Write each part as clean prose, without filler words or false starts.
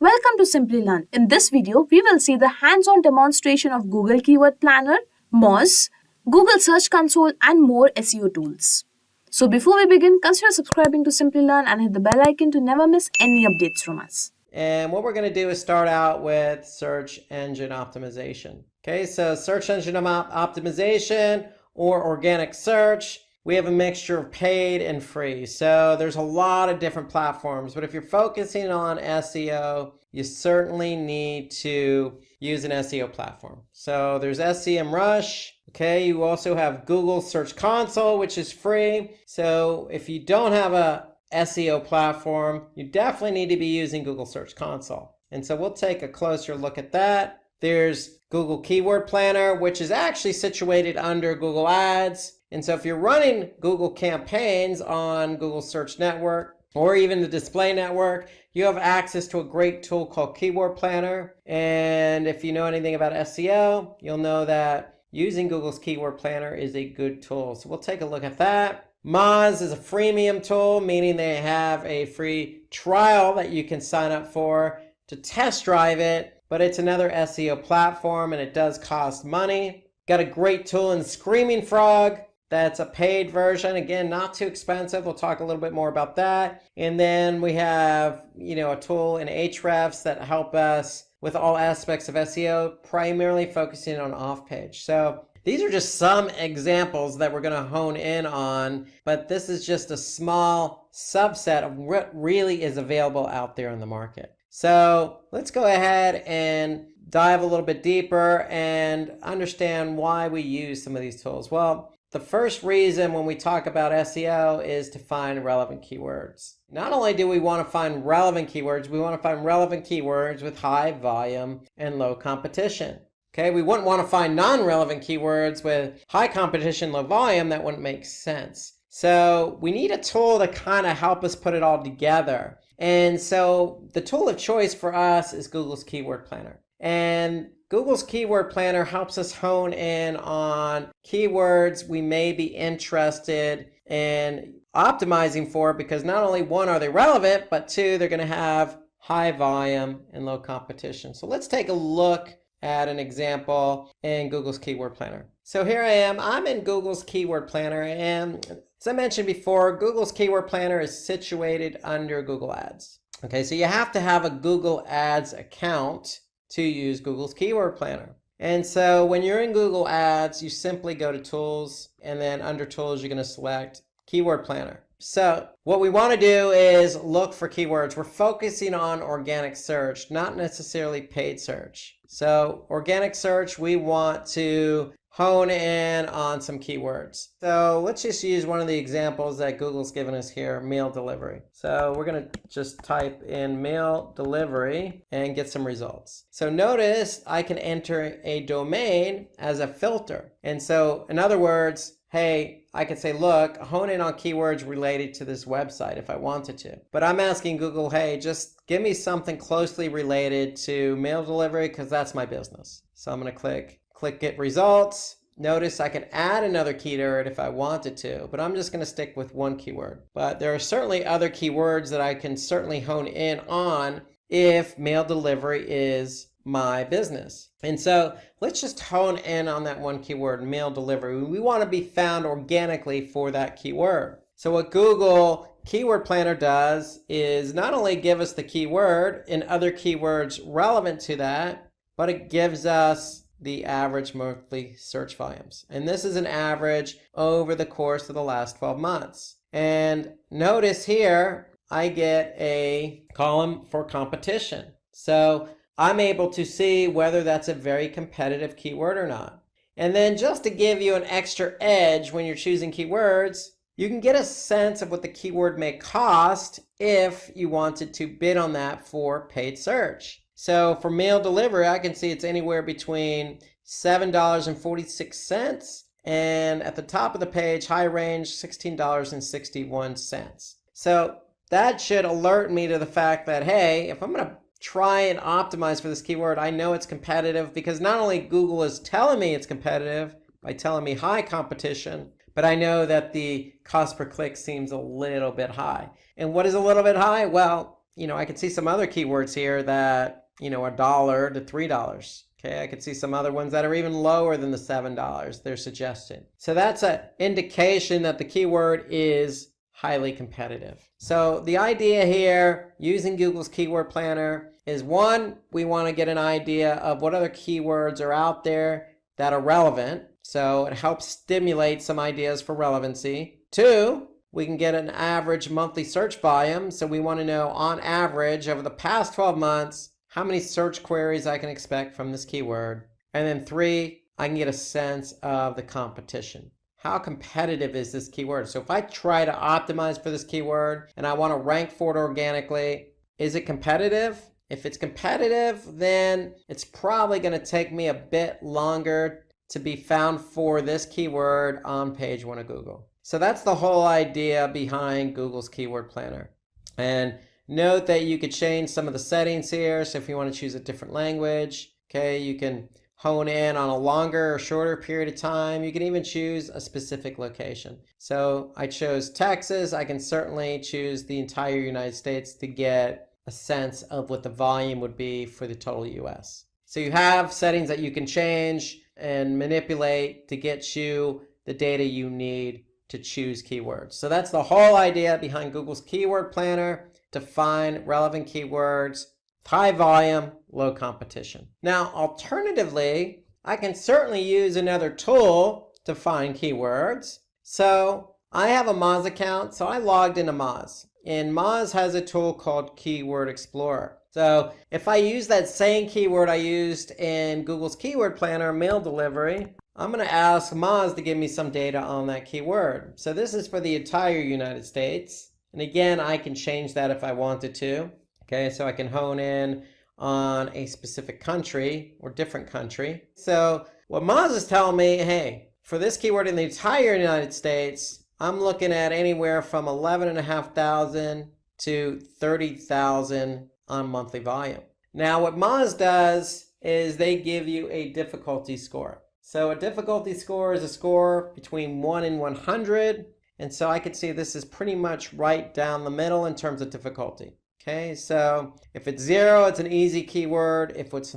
Welcome to Simplilearn. In this video, we will see the hands-on demonstration of Google Keyword Planner, Moz, Google Search Console, and more SEO tools. So before we begin, consider subscribing to Simplilearn and hit the bell icon to never miss any updates from us. And what we're going to do is start out with search engine optimization. Okay, so search engine optimization or organic search. We have a mixture of paid and free. So there's a lot of different platforms, but if you're focusing on SEO, you certainly need to use an SEO platform. So there's SEMrush. Okay, you also have Google Search Console, which is free. So if you don't have a SEO platform, you definitely need to be using Google Search Console. And so we'll take a closer look at that. There's Google Keyword Planner, which is actually situated under Google Ads. And so if you're running Google campaigns on Google Search Network or even the display network, you have access to a great tool called Keyword Planner. And if you know anything about SEO, you'll know that using Google's Keyword Planner is a good tool. So we'll take a look at that. Moz is a freemium tool, meaning they have a free trial that you can sign up for to test drive it, but it's another SEO platform and it does cost money. Got a great tool in Screaming Frog. That's a paid version. Again, not too expensive. We'll talk a little bit more about that. And then we have, a tool in Ahrefs that help us with all aspects of SEO, primarily focusing on off-page. So these are just some examples that we're going to hone in on, but this is just a small subset of what really is available out there in the market. So let's go ahead and dive a little bit deeper and understand why we use some of these tools. Well, the first reason when we talk about SEO is to find relevant keywords. Not only do we want to find relevant keywords, we want to find relevant keywords with high volume and low competition. Okay, we wouldn't want to find non-relevant keywords with high competition, low volume. That wouldn't make sense. So we need a tool to kind of help us put it all together. And so the tool of choice for us is Google's Keyword Planner. And Google's Keyword Planner helps us hone in on keywords we may be interested in optimizing for, because not only one, are they relevant, but two, they're going to have high volume and low competition. So let's take a look at an example in Google's Keyword Planner. So here I am, I'm in Google's Keyword Planner, and as I mentioned before, Google's Keyword Planner is situated under Google Ads. Okay, so you have to have a Google Ads account to use Google's Keyword Planner. And so when you're in Google Ads, you simply go to Tools, and then under Tools, you're going to select Keyword Planner. So what we want to do is look for keywords. We're focusing on organic search, not necessarily paid search. So organic search, we want to hone in on some keywords. So let's just use one of the examples that Google's given us here, mail delivery. So we're going to just type in mail delivery and get some results. So notice I can enter a domain as a filter. And so in other words, hey, I could say, look, hone in on keywords related to this website if I wanted to. But I'm asking Google, hey, just give me something closely related to mail delivery because that's my business. So I'm going to click Get Results. Notice I can add another keyword if I wanted to, but I'm just going to stick with one keyword. But there are certainly other keywords that I can certainly hone in on if mail delivery is my business. And so let's just hone in on that one keyword, mail delivery. We want to be found organically for that keyword. So what Google Keyword Planner does is not only give us the keyword and other keywords relevant to that, but it gives us the average monthly search volumes. And this is an average over the course of the last 12 months. And notice here, I get a column for competition. So I'm able to see whether that's a very competitive keyword or not. And then just to give you an extra edge when you're choosing keywords, you can get a sense of what the keyword may cost if you wanted to bid on that for paid search. So for mail delivery, I can see it's anywhere between $7.46 and at the top of the page, high range, $16.61. So that should alert me to the fact that, hey, if I'm going to try and optimize for this keyword, I know it's competitive because not only Google is telling me it's competitive by telling me high competition, but I know that the cost per click seems a little bit high. And what is a little bit high? Well, I could see some other keywords here that, $1 to $3. Okay, I could see some other ones that are even lower than the $7 they're suggesting. So that's an indication that the keyword is highly competitive. So the idea here using Google's Keyword Planner is, one, we want to get an idea of what other keywords are out there that are relevant. So it helps stimulate some ideas for relevancy. Two, we can get an average monthly search volume. So we want to know on average over the past 12 months, how many search queries I can expect from this keyword. And then three, I can get a sense of the competition. How competitive is this keyword? So if I try to optimize for this keyword and I want to rank for it organically, is it competitive? If it's competitive, then it's probably going to take me a bit longer to be found for this keyword on page 1 of Google. So that's the whole idea behind Google's Keyword Planner. And note that you could change some of the settings here. So if you want to choose a different language, okay, you can hone in on a longer or shorter period of time. You can even choose a specific location. So I chose Texas. I can certainly choose the entire United States to get a sense of what the volume would be for the total US. So you have settings that you can change and manipulate to get you the data you need to choose keywords. So that's the whole idea behind Google's Keyword Planner, to find relevant keywords, high volume, low competition. Now, alternatively, I can certainly use another tool to find keywords. So I have a Moz account, so I logged into Moz. And Moz has a tool called Keyword Explorer. So if I use that same keyword I used in Google's Keyword Planner, mail delivery, I'm going to ask Moz to give me some data on that keyword. So this is for the entire United States. And again, I can change that if I wanted to. Okay, so I can hone in on a specific country or different country. So what Moz is telling me, hey, for this keyword in the entire United States, I'm looking at anywhere from 11,500 to 30,000 on monthly volume. Now what Moz does is they give you a difficulty score. So a difficulty score is a score between 1 and 100. And so I could see this is pretty much right down the middle in terms of difficulty. Okay, so if it's 0, it's an easy keyword. If it's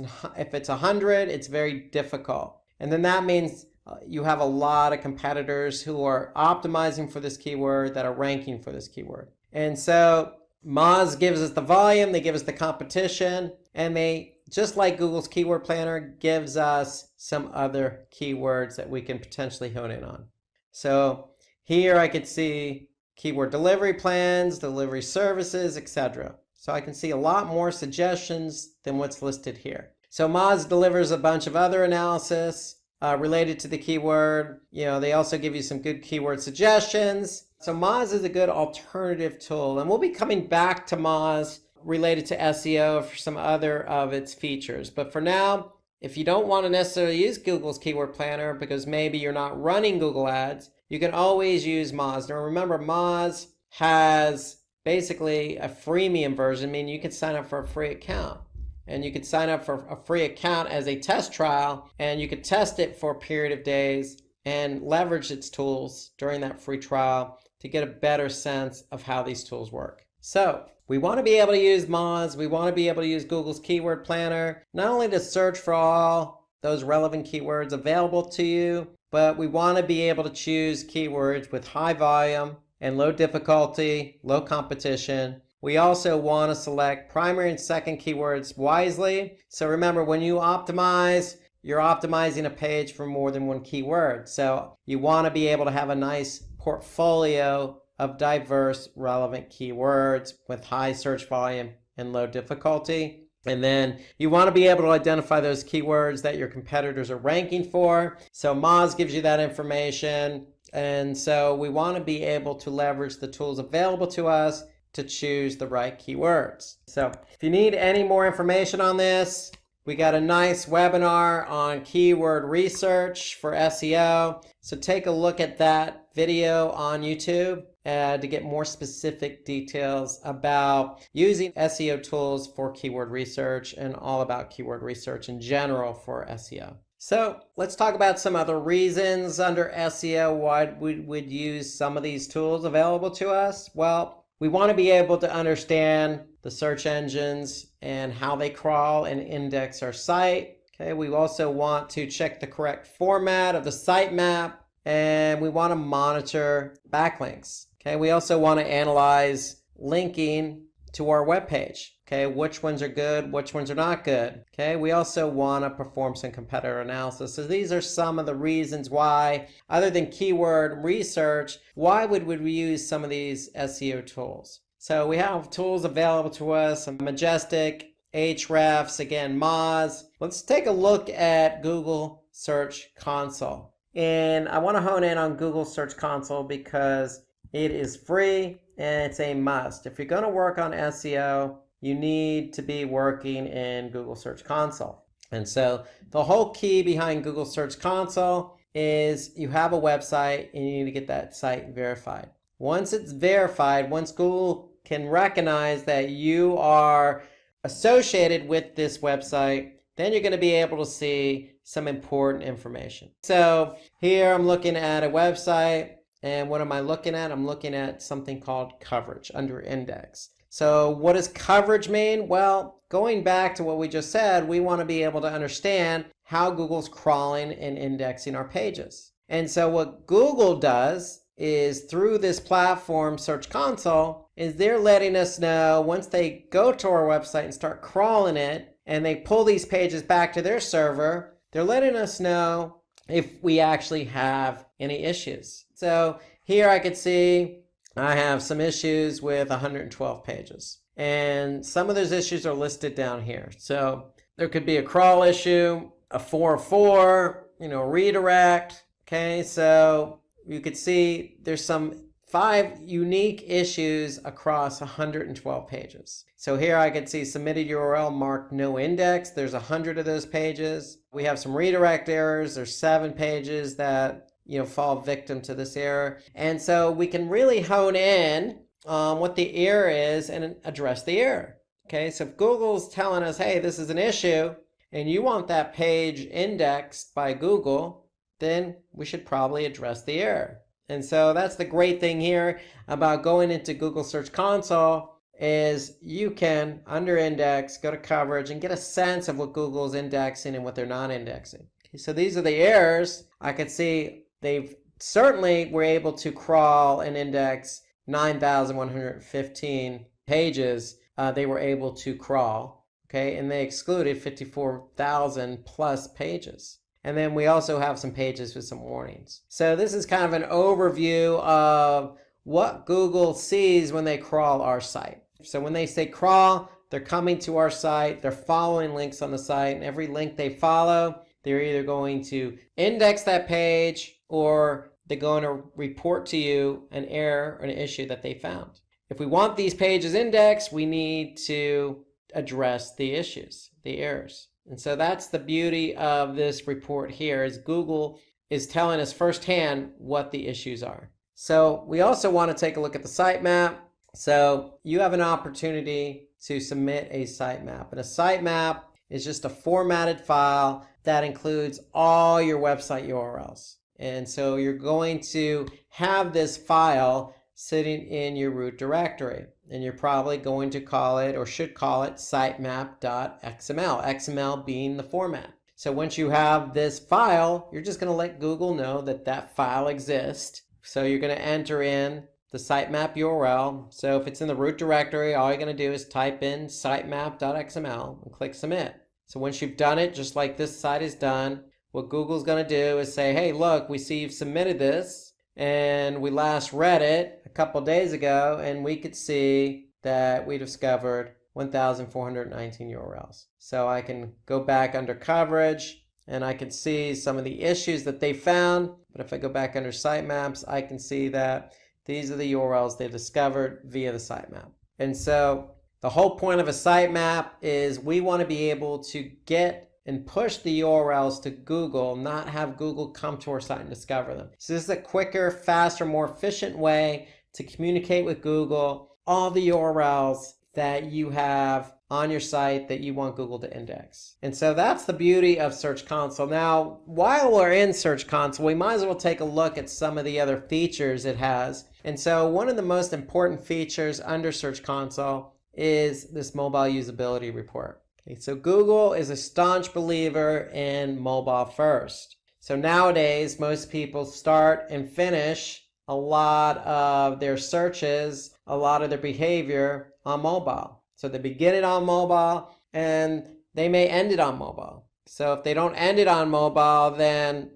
100, it's very difficult. And then that means you have a lot of competitors who are optimizing for this keyword, that are ranking for this keyword. And so Moz gives us the volume, they give us the competition, and they, just like Google's Keyword Planner, gives us some other keywords that we can potentially hone in on. So here I could see keyword delivery plans, delivery services, etc. So I can see a lot more suggestions than what's listed here. So Moz delivers a bunch of other analysis related to the keyword. They also give you some good keyword suggestions. So Moz is a good alternative tool, and we'll be coming back to Moz related to SEO for some other of its features. But for now, if you don't want to necessarily use Google's Keyword Planner because maybe you're not running Google Ads, you can always use Moz. Now remember, Moz has basically a freemium version, meaning you can sign up for a free account. And you could sign up for a free account as a test trial, and you could test it for a period of days and leverage its tools during that free trial to get a better sense of how these tools work. So we want to be able to use Moz. We want to be able to use Google's Keyword Planner, not only to search for all those relevant keywords available to you, but we want to be able to choose keywords with high volume and low difficulty, low competition. We also want to select primary and second keywords wisely. So remember, when you optimize, you're optimizing a page for more than one keyword. So you want to be able to have a nice portfolio of diverse, relevant keywords with high search volume and low difficulty. And then you want to be able to identify those keywords that your competitors are ranking for. So Moz gives you that information. And so we want to be able to leverage the tools available to us to choose the right keywords. So if you need any more information on this, we got a nice webinar on keyword research for SEO. So take a look at that video on YouTube to get more specific details about using SEO tools for keyword research and all about keyword research in general for SEO. So let's talk about some other reasons under SEO why we would use some of these tools available to us. Well, we want to be able to understand the search engines and how they crawl and index our site. Okay, we also want to check the correct format of the sitemap, and we want to monitor backlinks. Okay, we also want to analyze linking to our web page. Okay, which ones are good, which ones are not good. Okay, we also want to perform some competitor analysis. So these are some of the reasons why, other than keyword research, why would we use some of these SEO tools? So we have tools available to us, Majestic, Ahrefs, again, Moz. Let's take a look at Google Search Console. And I want to hone in on Google Search Console because it is free and it's a must. If you're going to work on SEO, you need to be working in Google Search Console. And so the whole key behind Google Search Console is you have a website and you need to get that site verified. Once it's verified, once Google can recognize that you are associated with this website, then you're going to be able to see some important information. So here I'm looking at a website, and what am I looking at? I'm looking at something called coverage under index. So what does coverage mean? Well, going back to what we just said, we want to be able to understand how Google's crawling and indexing our pages. And so what Google does is through this platform, Search Console, is they're letting us know once they go to our website and start crawling it, and they pull these pages back to their server, they're letting us know if we actually have any issues. So here I could see I have some issues with 112 pages. And some of those issues are listed down here. So there could be a crawl issue, a 404, redirect. Okay, so you could see there's some 5 unique issues across 112 pages. So here I could see submitted URL marked no index. There's 100 of those pages. We have some redirect errors. There's 7 pages that fall victim to this error. And so we can really hone in on what the error is and address the error. Okay, so if Google's telling us, hey, this is an issue, and you want that page indexed by Google, then we should probably address the error. And so that's the great thing here about going into Google Search Console is you can, under index, go to coverage and get a sense of what Google's indexing and what they're not indexing. Okay, so these are the errors. I could see they've certainly were able to crawl and index 9,115 pages. They were able to crawl, okay, and they excluded 54,000 plus pages. And then we also have some pages with some warnings. So this is kind of an overview of what Google sees when they crawl our site. So when they say crawl, they're coming to our site, they're following links on the site, and every link they follow, they're either going to index that page or they're going to report to you an error or an issue that they found. If we want these pages indexed, we need to address the issues, the errors. And so that's the beauty of this report here is Google is telling us firsthand what the issues are. So we also want to take a look at the sitemap. So you have an opportunity to submit a sitemap. And a sitemap is just a formatted file that includes all your website URLs. And so you're going to have this file sitting in your root directory. And you're probably going to call it, or should call it, sitemap.xml, XML being the format. So once you have this file, you're just going to let Google know that that file exists. So you're going to enter in the sitemap URL. So if it's in the root directory, all you're going to do is type in sitemap.xml and click submit. So once you've done it, just like this site is done, what Google's going to do is say, hey, look, we see you've submitted this, and we last read it a couple days ago, and we could see that we discovered 1,419 URLs. So I can go back under coverage, and I can see some of the issues that they found. But if I go back under sitemaps, I can see that these are the URLs they've discovered via the sitemap. And so the whole point of a sitemap is we want to be able to get and push the URLs to Google, not have Google come to our site and discover them. So this is a quicker, faster, more efficient way to communicate with Google all the URLs that you have on your site that you want Google to index. And so that's the beauty of Search Console. Now, while we're in Search Console, we might as well take a look at some of the other features it has. And so one of the most important features under Search Console is this mobile usability report. Okay, so Google is a staunch believer in mobile first. So nowadays, most people start and finish a lot of their searches, a lot of their behavior on mobile. So they begin it on mobile and they may end it on mobile. So if they don't end it on mobile, then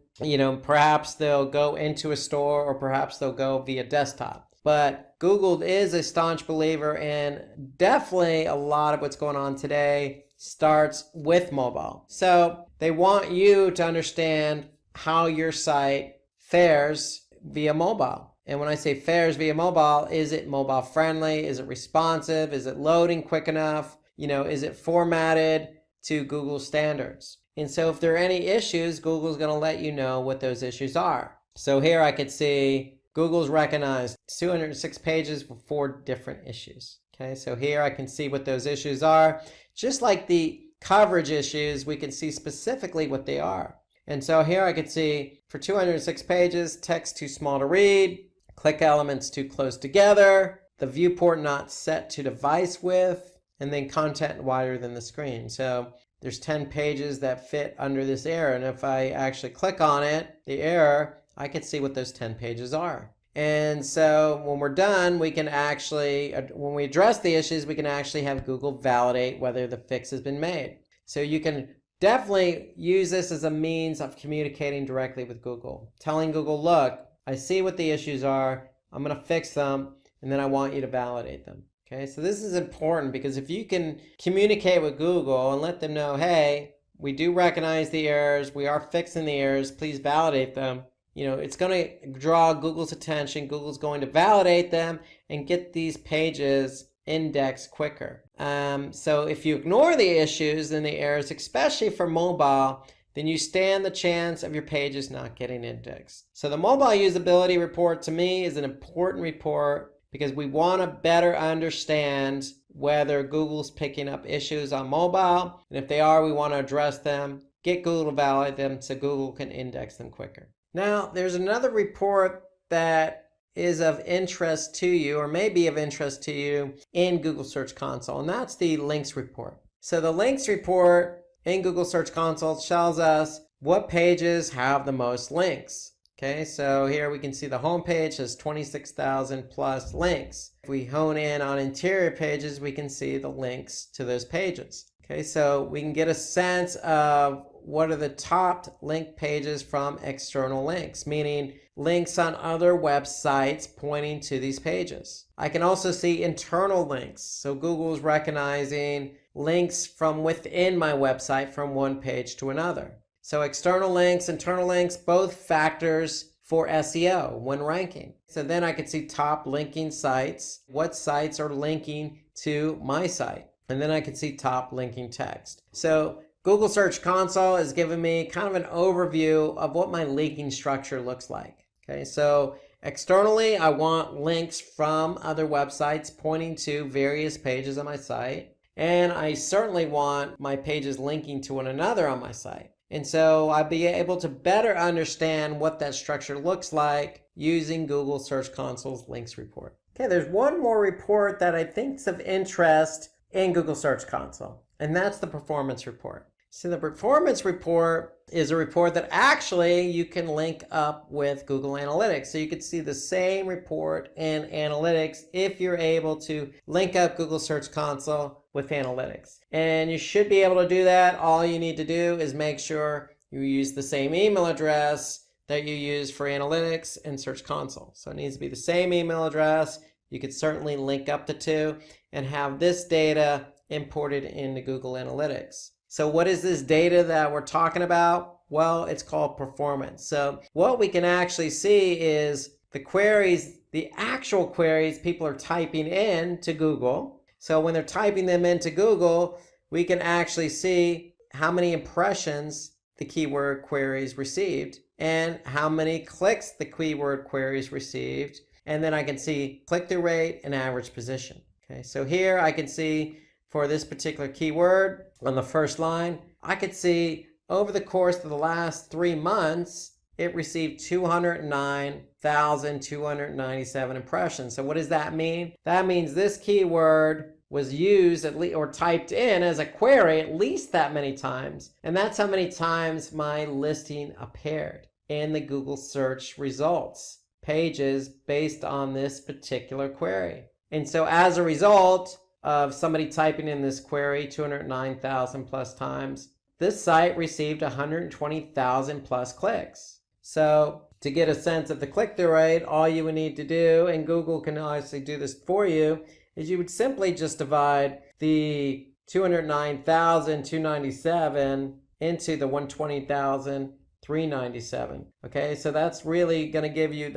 perhaps they'll go into a store or perhaps they'll go via desktop. But Google is a staunch believer in definitely a lot of what's going on today starts with mobile. So they want you to understand how your site fares via mobile. And when I say fares via mobile, is it mobile friendly? Is it responsive? Is it loading quick enough? Is it formatted to Google standards? And so if there are any issues, Google's going to let you know what those issues are. So here I could see Google's recognized 206 pages with 4 different issues. Okay, so here I can see what those issues are. Just like the coverage issues, we can see specifically what they are. And so here I could see for 206 pages, text too small to read, click elements too close together, the viewport not set to device width, and then content wider than the screen. So there's 10 pages that fit under this error. And if I actually click on it, the error, I can see what those 10 pages are. And so when we're done, we can actually, when we address the issues, we can actually have Google validate whether the fix has been made. So you can definitely use this as a means of communicating directly with Google. Telling Google, look, I see what the issues are, I'm going to fix them, and then I want you to validate them. Okay, so this is important because if you can communicate with Google and let them know, hey, we do recognize the errors, we are fixing the errors, please validate them. It's going to draw Google's attention. Google's going to validate them and get these pages indexed quicker. So if you ignore the issues and the errors, especially for mobile, then you stand the chance of your pages not getting indexed. So the mobile usability report to me is an important report because we want to better understand whether Google's picking up issues on mobile. And if they are, we want to address them, get Google to validate them so Google can index them quicker. Now, there's another report that is of interest to you or may be of interest to you in Google Search Console, and that's the links report. So the links report in Google Search Console tells us what pages have the most links. Okay, so here we can see the home page has 26,000 plus links. If we hone in on interior pages, we can see the links to those pages. Okay, so we can get a sense of what are the top link pages from external links, meaning links on other websites pointing to these pages. I can also see internal links. So Google is recognizing links from within my website from one page to another. So external links, internal links, both factors for SEO when ranking. So then I could see top linking sites, what sites are linking to my site. And then I can see top linking text. So Google Search Console is giving me kind of an overview of what my linking structure looks like. Okay, so externally, I want links from other websites pointing to various pages on my site. And I certainly want my pages linking to one another on my site. And so I'll be able to better understand what that structure looks like using Google Search Console's links report. Okay, there's one more report that I think is of interest in Google Search Console, and that's the performance report. So the performance report is a report that actually you can link up with Google Analytics. So you could see the same report in Analytics if you're able to link up Google Search Console with Analytics. And you should be able to do that. All you need to do is make sure you use the same email address that you use for Analytics and Search Console. So it needs to be the same email address. You could certainly link up the two and have this data imported into Google Analytics. So what is this data that we're talking about? Well, it's called performance. So what we can actually see is the queries, the actual queries people are typing in to Google. So when they're typing them into Google, we can actually see how many impressions the keyword queries received and how many clicks the keyword queries received. And then I can see click-through rate and average position. Okay, so here I can see for this particular keyword on the first line, I could see over the course of the last 3 months, it received 209,297 impressions. So what does that mean? That means this keyword was used at least or typed in as a query at least that many times. And that's how many times my listing appeared in the Google search results pages based on this particular query. And so as a result of somebody typing in this query 209,000 plus times, this site received 120,000 plus clicks. So to get a sense of the click-through rate, all you would need to do, and Google can obviously do this for you, is you would simply just divide the 209,297 into the 120,397. Okay, so that's really going to give you,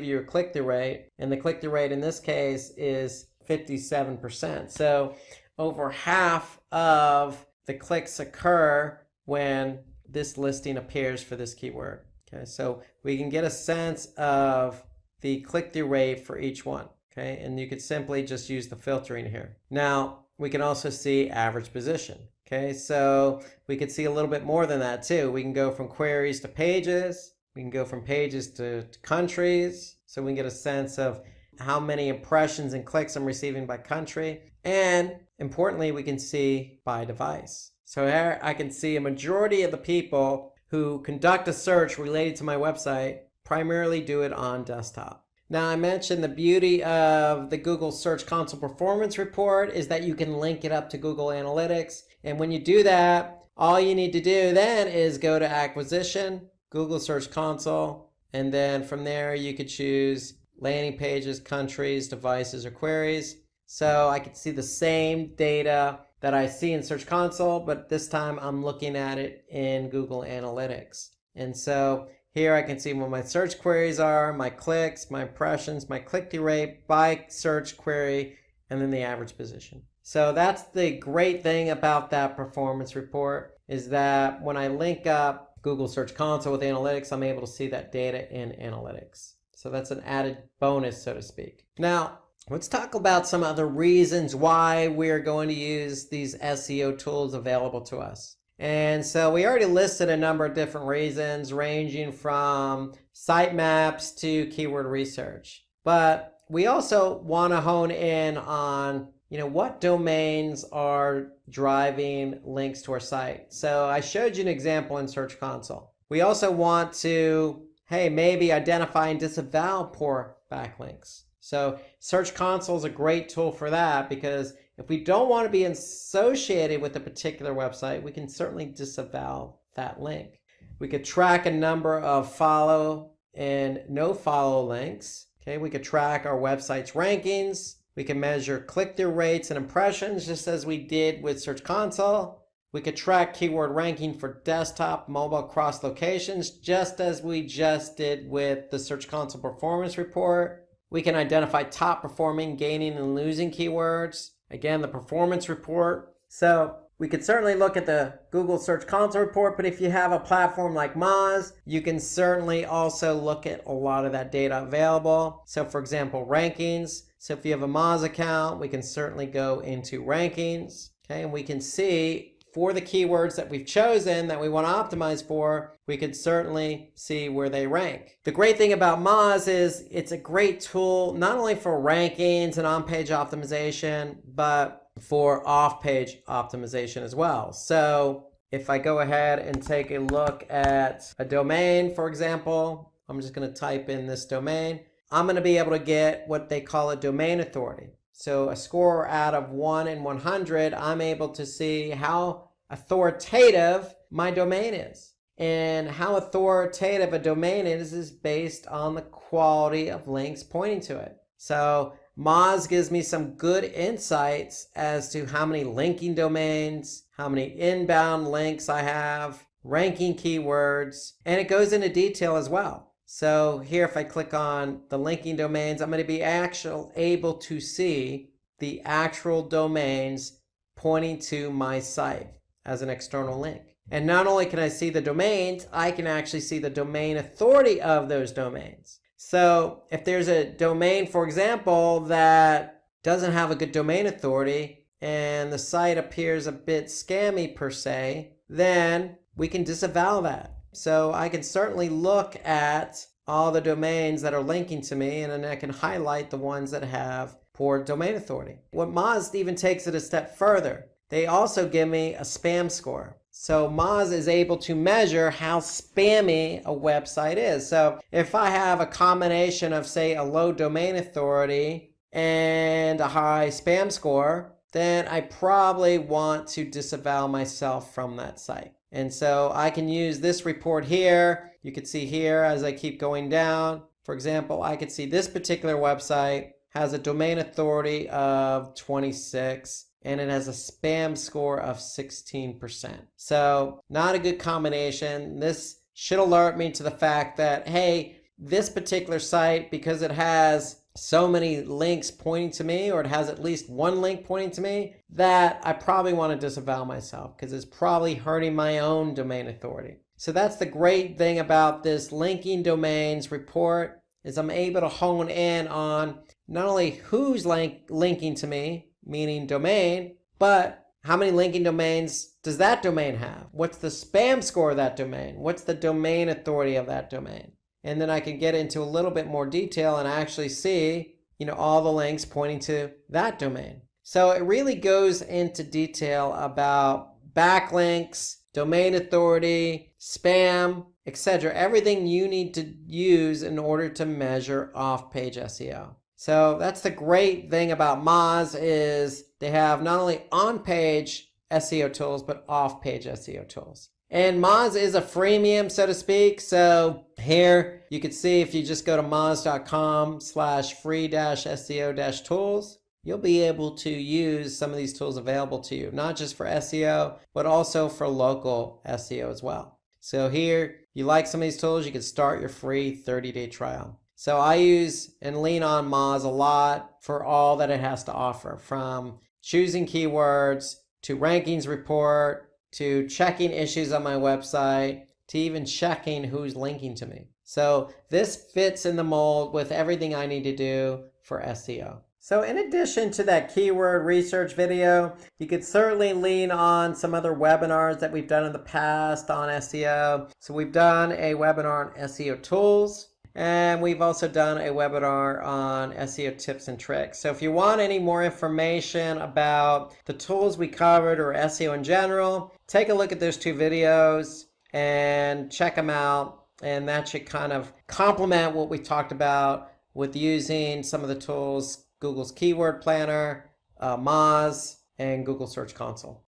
your click-through rate, and the click-through rate in this case is 57%. So over half of the clicks occur when this listing appears for this keyword. Okay, so we can get a sense of the click-through rate for each one. Okay, and you could simply just use the filtering here. Now, we can also see average position. Okay, so we could see a little bit more than that too. We can go from queries to pages. We can go from pages to countries. So we can get a sense of how many impressions and clicks I'm receiving by country. And importantly, we can see by device. So here I can see a majority of the people who conduct a search related to my website primarily do it on desktop. Now, I mentioned the beauty of the Google Search Console Performance Report is that you can link it up to Google Analytics. And when you do that, all you need to do then is go to Acquisition, Google Search Console, and then from there you could choose landing pages, countries, devices, or queries. So I can see the same data that I see in Search Console, but this time I'm looking at it in Google Analytics. And so here I can see what my search queries are, my clicks, my impressions, my click-through rate by search query, and then the average position. So that's the great thing about that performance report, is that when I link up Google Search Console with Analytics, I'm able to see that data in Analytics. So that's an added bonus, so to speak. Now, let's talk about some other reasons why we're going to use these SEO tools available to us. And so we already listed a number of different reasons, ranging from sitemaps to keyword research. But we also want to hone in on, what domains are driving links to our site. So I showed you an example in Search Console. We also want to, maybe identify and disavow poor backlinks. So Search Console is a great tool for that, because if we don't want to be associated with a particular website, we can certainly disavow that link. We could track a number of follow and no follow links. Okay, we could track our website's rankings. We can measure click-through rates and impressions, just as we did with Search Console. We could track keyword ranking for desktop, mobile, cross locations, just as we just did with the Search Console Performance Report. We can identify top performing, gaining, and losing keywords. Again, the performance report. So we could certainly look at the Google Search Console report, but if you have a platform like Moz, you can certainly also look at a lot of that data available. So for example, rankings. So if you have a Moz account, we can certainly go into rankings. Okay, and we can see for the keywords that we've chosen that we want to optimize for, we could certainly see where they rank. The great thing about Moz is it's a great tool, not only for rankings and on-page optimization, but for off-page optimization as well. So if I go ahead and take a look at a domain, for example, I'm just going to type in this domain. I'm going to be able to get what they call a domain authority. So a score out of 1 in 100, I'm able to see how authoritative my domain is. And how authoritative a domain is based on the quality of links pointing to it. So Moz gives me some good insights as to how many linking domains, how many inbound links I have, ranking keywords, and it goes into detail as well. So here, if I click on the linking domains, I'm going to be able to see the actual domains pointing to my site as an external link. And not only can I see the domains, I can actually see the domain authority of those domains. So if there's a domain, for example, that doesn't have a good domain authority and the site appears a bit scammy per se, then we can disavow that. So I can certainly look at all the domains that are linking to me, and then I can highlight the ones that have poor domain authority. What Moz even takes it a step further. They also give me a spam score. So Moz is able to measure how spammy a website is. So if I have a combination of, say, a low domain authority and a high spam score, then I probably want to disavow myself from that site. And so I can use this report here. You can see here as I keep going down. For example, I could see this particular website has a domain authority of 26 and it has a spam score of 16%. So not a good combination. This should alert me to the fact that, hey, this particular site, because it has so many links pointing to me, or it has at least one link pointing to me, that I probably want to disavow myself because it's probably hurting my own domain authority. So that's the great thing about this linking domains report, is I'm able to hone in on not only who's linking to me, meaning domain, but how many linking domains does that domain have? What's the spam score of that domain? What's the domain authority of that domain? And then I can get into a little bit more detail and actually see, all the links pointing to that domain. So it really goes into detail about backlinks, domain authority, spam, etc. Everything you need to use in order to measure off-page SEO. So that's the great thing about Moz, is they have not only on-page SEO tools, but off-page SEO tools. And Moz is a freemium, so to speak. So here you can see, if you just go to moz.com/free-SEO-tools, you'll be able to use some of these tools available to you, not just for SEO, but also for local SEO as well. So here, you like some of these tools, you can start your free 30-day trial. So I use and lean on Moz a lot for all that it has to offer, from choosing keywords to rankings report, to checking issues on my website, to even checking who's linking to me. So this fits in the mold with everything I need to do for SEO. So in addition to that keyword research video, you could certainly lean on some other webinars that we've done in the past on SEO. So we've done a webinar on SEO tools, and we've also done a webinar on SEO tips and tricks. So if you want any more information about the tools we covered, or SEO in general, take a look at those two videos and check them out. And that should kind of complement what we talked about with using some of the tools, Google's Keyword Planner, Moz, and Google Search Console.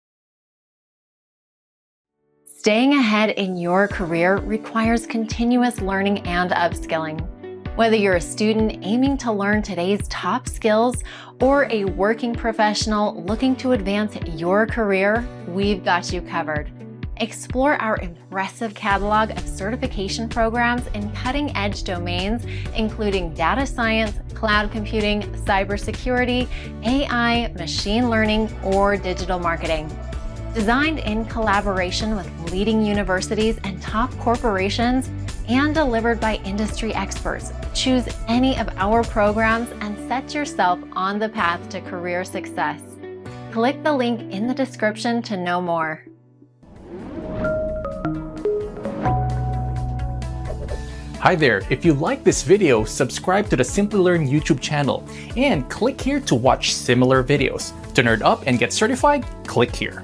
Staying ahead in your career requires continuous learning and upskilling. Whether you're a student aiming to learn today's top skills or a working professional looking to advance your career, we've got you covered. Explore our impressive catalog of certification programs in cutting-edge domains, including data science, cloud computing, cybersecurity, AI, machine learning, or digital marketing. Designed in collaboration with leading universities and top corporations, and delivered by industry experts, choose any of our programs and set yourself on the path to career success. Click the link in the description to know more. Hi there, if you like this video, subscribe to the Simplilearn YouTube channel and click here to watch similar videos. To nerd up and get certified, click here.